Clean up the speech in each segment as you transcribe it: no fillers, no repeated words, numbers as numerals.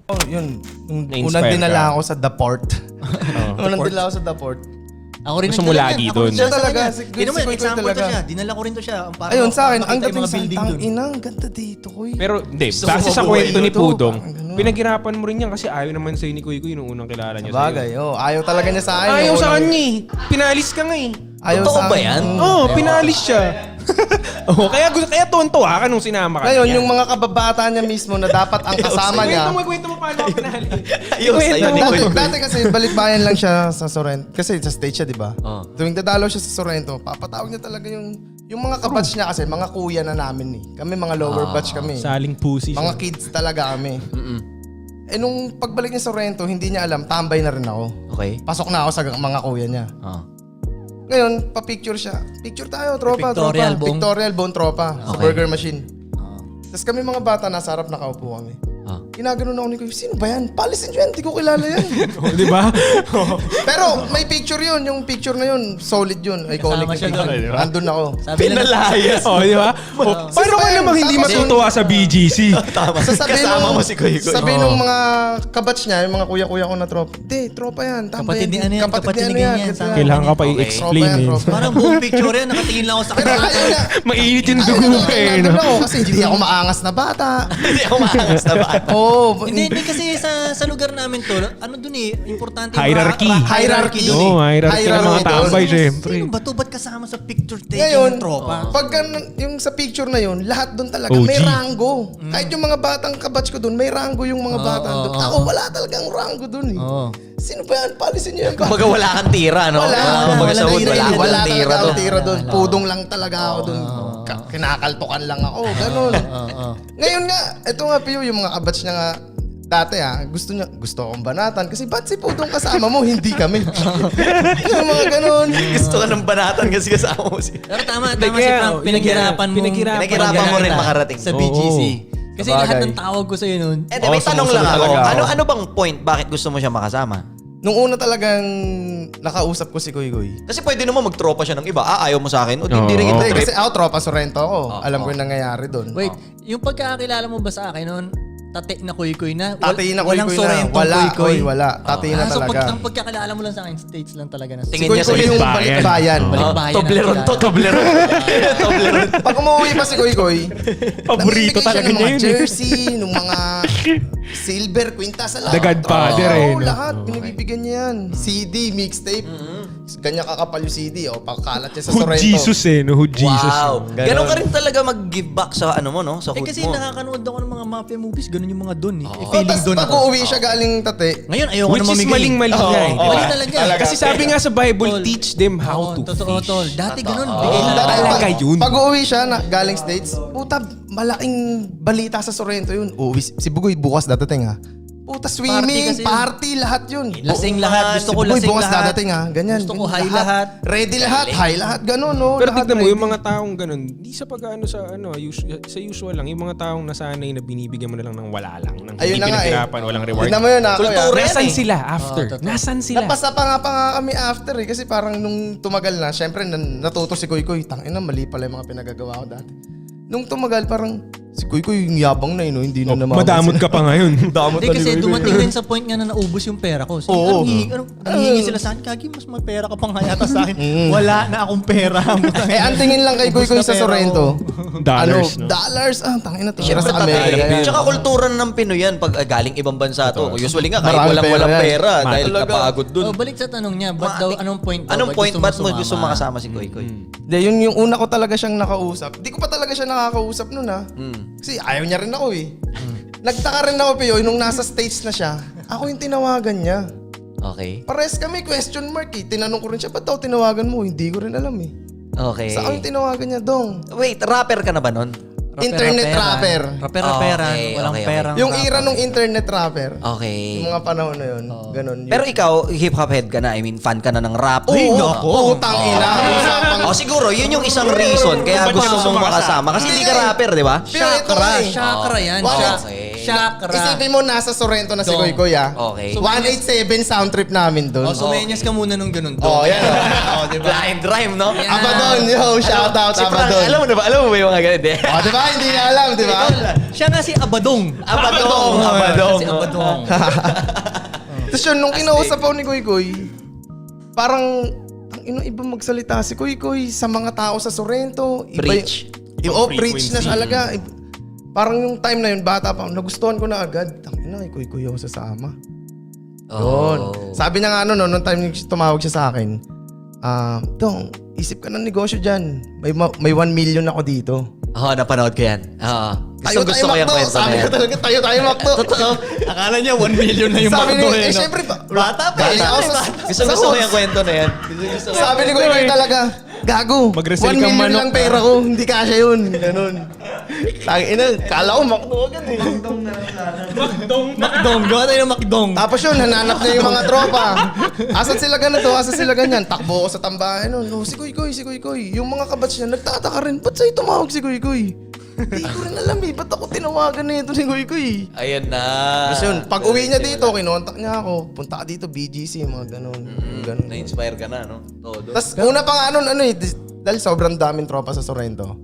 Oh, yun. Na-inspire Unang dinala ka. ako sa The Port. Unang dinala ako sa The Port. Ako rin Gusto mo lagi doon. Siya talaga, si Tignan mo, Kuy Kuy example to talaga. siya. Dinala ko rin to siya. Para Ayun, sa akin, ang makita yung dating mga sa building tang dun. ina, ang ganda dito, Kuy. Pero hindi, Gusto base mo sa mabuhay kwento ni dito. Pudong, Parang ganun. pinaghirapan mo rin yan kasi ayaw naman sa'yo ni Kuy Kuy nung unang kilala niya sa'yo. Bagay, ayaw talaga niya sa akin. Ayaw Yung sa unang- kanya eh. Pinalis ka nga eh. Ayaw Totoo sa ba akin. yan? Oo, pinalis siya. kaya tonto ka nung sinama ka Ngayon, niya. yung mga kababata niya mismo na dapat ang kasama niya. Kwento mo paano ka pinalis. Ayos, Kwento ayun, mo. ayun. Dati kasi balikbayan lang siya sa Sorrento. Kasi sa stage siya, di ba? Oh. Tuwing dadalaw siya sa Sorrento, papatawag niya talaga yung mga kabatch niya kasi, mga kuya na namin eh. Kami mga lower batch kami. Saling pussy Mga siya. kids talaga kami. Eh nung pagbalik niya sa Sorrento, hindi niya alam, tambay na rin ako. Okay. Pasok na ako sa mga kuya niya. Oh. Ngayon, pa-picture siya. Picture tayo, tropa, Pictorial, tropa. buong- Pictorial, buong tropa. Sa Okay. burger machine. Oh. Tapos kami mga bata, nasa harap nakaupo kami. Oh. Ginaganon ako ni Kuya, sino ba yan? Palisin nyo yan, di ko kilala yan. Oh, di ba? Pero may picture yun, yung picture na yun, solid yun. Iconic Kasama yung siya picture. doon, di ba? Andun ako. Sabi na Oh, di ba? Oh, paano ka namang hindi Tapos matutuwa sa BGC? Tama. Sasabihin Kasama nung- mo si Kuy Kuy. Sabihin nung mga kabatch niya, yung mga kuya-kuya ko na tropa, hindi, tropa yan. Tama Kapatid yan, ni ano yan, kapatid ni ganyan, ganito sa- yan." Kailangan ka pa Okay. i-explain Tropa yan, eh. tropa. Parang buong picture yan, nakatingin lang ako sa Pero kanya. ayaw na. Mainit yung Ayaw dugo na, eh. nandun No? ako kasi hindi ako maangas na bata. Hindi ako maangas na ba? Oo. Hindi kasi sa lugar namin to, ano dun eh, importante yung Hierarchy. Hierarchy dun Oo, eh. hierarchy ng mga Hierarchy doon. tambay, syempre. Sino ba to? Ba't kasama sa picture taking Ngayon, ng tropa? pagka yung sa picture na yun, lahat doon talaga OG. may rango. Kahit yung mga batang kabatch ko doon, may rango yung mga bata doon. Ako wala talagang rango doon eh. Oo. Sino ba yan? Palisin niyo yan. Kumbaga wala kang tira, no? Wala. Kumbaga sa hood, wala kang Wala tira talaga to. ang tira doon. Pudong lang talaga ako doon. Kinakaltukan lang ako. Ganun. Ngayon nga, eto nga Pio, yung mga kabatch niya nga, dati gusto akong banatan kasi ba't si Pudong kasama mo, hindi kami. Yung mga ganun. Gusto ka ng banatan kasi kasama mo si... Pero tama si kaya, Frank, pinaghirapan mo. pinaghirapan mo rin makarating sa BGC. Kasi Sabagay. lahat ng tawag ko sa'yo noon. Eh, may tanong lang sumusunod ako. talaga ako. Ano bang point? Bakit gusto mo siya makasama? Nung una talagang nakausap ko si Kuy Kuy. Kasi pwede naman magtropa siya ng iba. Ayaw mo sa akin. O hindi rin Oo. kita Hindi, trip. kasi ako tropa Sorrento ako. Alam ko yung nangyayari doon. Wait, yung pagkakakilala mo ba sa akin noon, tate na kuy-kuy na? Tatay na Kuy Walang Kuy na. Sorrentong Wala, kuy-kuy? Kuy, wala. Tatay na So talaga. ang pagkakilala mo lang sa akin, states lang talaga na. Si Tingin Kuy niya Kuy sa'yo, yung bayan. balikbayan. Balikbayan Toblerone ang to, kilala. Toblerone. Toblerone. Pag umuwi pa si Kuy Kuy, Paborito namimigay siya talaga ng niya mga yun. jersey, ng mga silver, kwintas, lahat. The Godfather eh. Oo, no? lahat. Pinibibigyan niya yan. CD, mixtape. Ganyan kakapal yung CD. O, pagkalat niya sa Hood Sorrento. Jesus eh, no? Hood Jesus. Wow. Ganon ka rin talaga mag-give back sa ano mo, no? Sa Eh hood kasi mo. nakakanood ako ng mga mafia movies, ganun yung mga doon eh. O, Feeling tas doon pag ako. uuwi siya galing tate, Ngayon, ayoko Which na is mamigay. maling-mali nga eh. Mali talaga. Kasi sabi nga sa Bible, Tol. teach them how to Totoo, fish. tol. Dati ganun, bigay na Dati talaga pag- yun. Pag uuwi siya galing States, puta, malaking balita sa Sorrento yun. Uuwi, si Bugoy bukas dadating ha. Puta, swimming, kasi yun. party, lahat yun. Lasing lahat. Gusto ko Si Bugoy lasing bukas lahat. dadating ha. Ganyan. Gusto ko ganyan, high lahat. Ready lahat, high lahat. Ganun, no? Pero Lahat tignan mo, ready. yung mga taong ganun, di sa pag-ano sa sa usual lang, yung mga taong nasanay na binibigyan mo na lang ng wala lang, ng Ayun hindi na nga eh. pinaghirapan, walang reward. Tignan mo yun ha, Kultura kuya. yan Nasaan eh. sila after? totoo. Nasaan sila? Napasa pa nga kami after eh. Kasi parang nung tumagal na, syempre natuto si Kuy Kuy. Tangina, mali pala yung mga pinagagawa ko dati. Nung tumagal, parang si Kuy Kuy yung yabang na no? Hindi na naman. Madamot ka pa ngayon. Damot Hindi kasi dumating rin sa point nga na naubos yung pera ko. So, Oo. nangihingi sila sa akin, Kagi, mas may pera ka pang hayata sa akin. Wala na akong pera. Eh, ang tingin lang kay Kuy Kuy sa Sorrento. Dollars, no? Dollars. Tangina, tira Siyempre, sa Amerika. Tsaka kultura ng Pinoy yan pag galing ibang bansa to. Usually nga, kahit Maraming walang pera yan. pera, dahil Talaga. napagod dun. Oh, balik sa tanong niya, ba't daw, anong point daw? Anong point? Ba't mo sumama? gusto makasama si Kuy Kuy? Hindi, yung una ko talaga siyang nakausap. Di ko pa talaga siya nakakausap nun ha. Kasi ayaw niya rin ako eh. Nagtaka rin ako Pio, nung nasa States na siya, ako yung tinawagan niya. Okay. Pares kami, question mark eh. Tinanong ko rin siya, ba't daw tinawagan mo? Hindi ko rin alam eh. Okay. Sa akin yung tinawagan niya, Dong. Wait, rapper ka na ba nun? Internet rapper. Rapper-rapperan, Okay, walang okay, perang Yung rapper. era nung internet rapper. Okay. Yung mga panahon na yun. Ganun yun. Pero ikaw, hip-hop head ka na. I mean, fan ka na ng rap. Oo, putang ina. Usapang- O siguro, yun yung isang reason kaya gusto mong makasama. Kasi hindi ka rapper, di ba? Pero ito nga eh. Chakra yan. One, Okay. Chakra. Isipin mo, nasa Sorrento na si Dong. Koy ah. Okay. 187 sound trip namin doon. O, sumenyas ka muna nung ganun. Oh, yan oh. Diba? Blind rhyme, no? Abadon, yo, shout out, Si Frank, Abadon. alam mo na ba? Alam mo ba yung mga ganun? Oh, diba? Hindi niya alam, diba? Siya nga si Abadong. Abadong. Si Abadong. Tapos yun, nung kinausap ako ni Koy, parang, ang iba magsalita si Koy sa mga tao sa Sorrento. Preach. Preach na Frequency. talaga. Parang yung time na yun, bata pa, nagustuhan ko na agad. Tangina, Koy ako sasama. Yun. Sabi niya nga nung time tumawag siya sa akin, Dong, isip ka ng negosyo dyan. May 1 million ako dito. Oo, napanood ko yan. Oo. Tayo Gusto ko yung Makdo. kwento na Sabi ko yan. talaga, tayo Makdo. Totoo. Akala niya 1 million na yung Sabi ni, Makdo syempre, Bata pa. galing ako sa Gusto ko yung kwento na yan. Sabi ni Koy talaga, gago. Mag-resell 1 kang million manok. lang pera ko, hindi kasya yun. Ganun. Tangina, kala ko Makdo agad eh. Makdong. Gawa tayo ng Makdong. Tapos yun, hananap niya yung mga tropa. Asan sila ganito, asan sila ganyan. Takbo ko sa tambahan nun. Oh, si Koy. Yung mga kabats niya, nagtataka rin. Ba't sa'yo tumawag si Koy? Hindi ko rin alam eh. Ba't ako tinawagan na ito ni Koy? Ayun na. Tapos yun, pag uwi niya dito, kinontak niya ako. Punta ka dito, BGC, mga ganun. Ganun. Na-inspire ka na, no? Todo. Tapos una pa nga ano eh, dahil sobrang daming tropa sa Sorrento.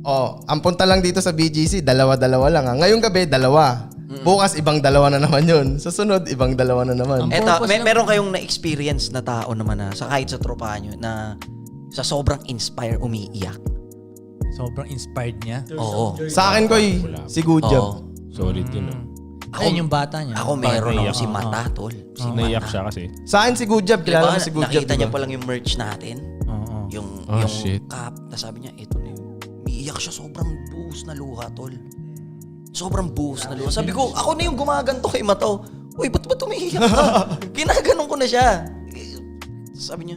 Oh, ang punta lang dito sa BGC, dalawa-dalawa lang. Ngayong gabi, dalawa. Bukas, ibang dalawa na naman yun. Susunod, ibang dalawa na naman. Eto, meron kayong na-experience na tao naman na sa kahit sa tropa nyo na sa sobrang inspire umiiyak. Sobrang inspired niya. Oo. Sa akin, Koy, si Good Oo. Job. Solid yun. No? Ayun yung bata niya. Ako meron ako naiyak. si Mata, tol. Si Naiyak Mata. siya kasi. Sa akin, si Good Job. Kilala mo si Good Job, Nakita niya diba? pa lang yung merch natin. Oo. Yung shit. cup. Tapos sabi niya, ito na yun. Umiiyak siya. Sobrang buhos na luha, tol. Sobrang buhos na luha. Sabi ko, ako na yung gumaganto kay Mataw. Uy, ba't umiiyak ka? Ginaganon ko na siya. Sabi niya,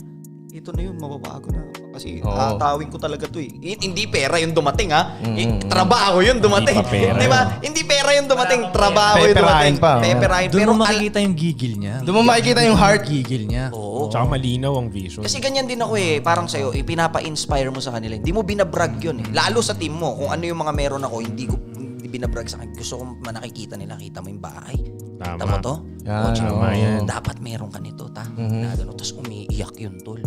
ito na yun, mababago na. Kasi Oo. tatawin ko talaga to eh. Hindi pera yung dumating ha. Trabaho yun dumating. Hindi pa pera. Di ba? Hindi pera yung dumating. Trabaho yung Peperahin dumating. pa, oh. Peperahin. Doon Pero mo makikita yung gigil niya. Doon mo makikita yung heart. Gigil niya. Oo. Tsaka malinaw ang vision. Kasi ganyan din ako eh. Parang sa'yo, pinapa-inspire mo sa kanila. Hindi mo binabrag yun eh. Lalo sa team mo. Kung ano yung mga meron ako, hindi binabrag sa akin. Gusto kong nakikita nila. Kita mo yung bahay. Kita Tama. mo to? Yan, O, tsaka oo. dapat meron ka nito, ta. Tapos umiiyak yun, tol.